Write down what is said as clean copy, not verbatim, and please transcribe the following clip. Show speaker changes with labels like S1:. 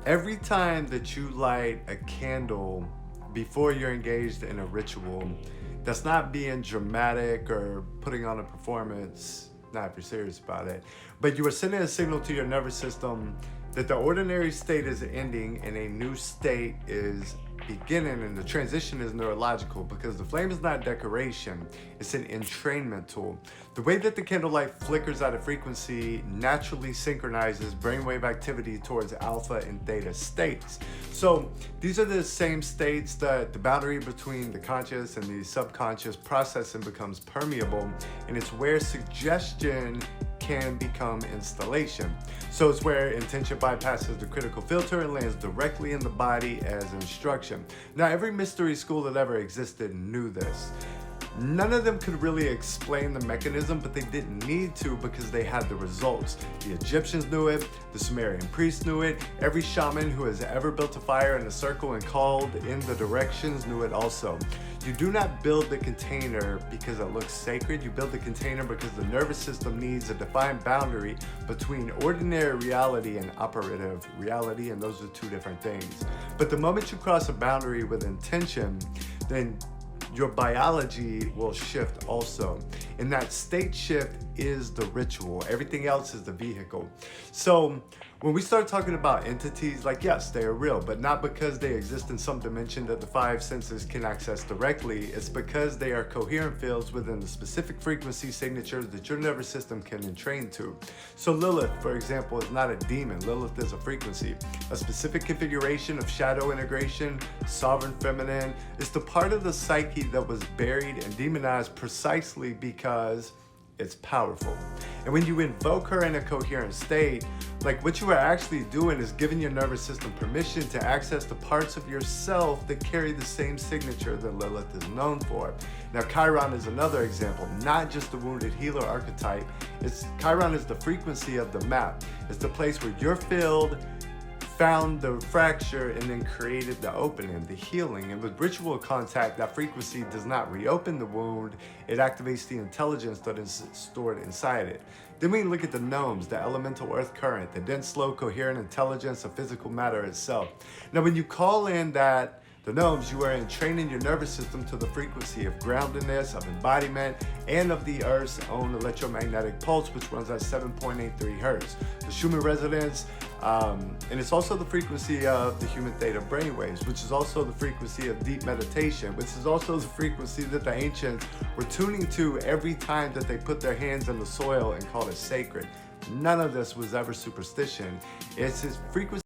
S1: Every time that you light a candle before you're engaged in a ritual, that's not being dramatic or putting on a performance, not if you're serious about it, but you are sending a signal to your nervous system that the ordinary state is ending and a new state is beginning, and the transition is neurological because the flame is not decoration, it's an entrainment tool. The way that the candlelight flickers out of frequency naturally synchronizes brainwave activity towards alpha and theta states. So these are the same states that the boundary between the conscious and the subconscious processing becomes permeable, and it's where suggestion can become installation. So it's where intention bypasses the critical filter and lands directly in the body as instruction. Now, every mystery school that ever existed knew this. None of them could really explain the mechanism, but they didn't need to because they had the results. The Egyptians knew it, the Sumerian priests knew it, every shaman who has ever built a fire in a circle and called in the directions knew it also. You do not build the container because it looks sacred, you build the container because the nervous system needs a defined boundary between ordinary reality and operative reality, and those are two different things. But the moment you cross a boundary with intention, then your biology will shift also. And that state shift is the ritual. Everything else is the vehicle. So when we start talking about entities, like, yes, they are real, but not because they exist in some dimension that the five senses can access directly. It's because they are coherent fields within the specific frequency signatures that your nervous system can entrain to. So Lilith, for example, is not a demon. Lilith is a frequency, a specific configuration of shadow integration, sovereign feminine. It's the part of the psyche that was buried and demonized precisely because it's powerful. And when you invoke her in a coherent state, like, what you are actually doing is giving your nervous system permission to access the parts of yourself that carry the same signature that Lilith is known for. Now, Chiron is another example, not just the wounded healer archetype. Chiron is the frequency of the map. It's the place where your field found the fracture and then created the opening, the healing. And with ritual contact, that frequency does not reopen the wound, it activates the intelligence that is stored inside it. Then we look at the gnomes, the elemental earth current, the dense, slow, coherent intelligence of physical matter itself. Now, when you call in the gnomes, you are entraining your nervous system to the frequency of groundedness, of embodiment, and of the Earth's own electromagnetic pulse, which runs at 7.83 hertz. The Schumann resonance, and it's also the frequency of the human theta brainwaves, which is also the frequency of deep meditation, which is also the frequency that the ancients were tuning to every time that they put their hands in the soil and called it sacred. None of this was ever superstition. It's his frequency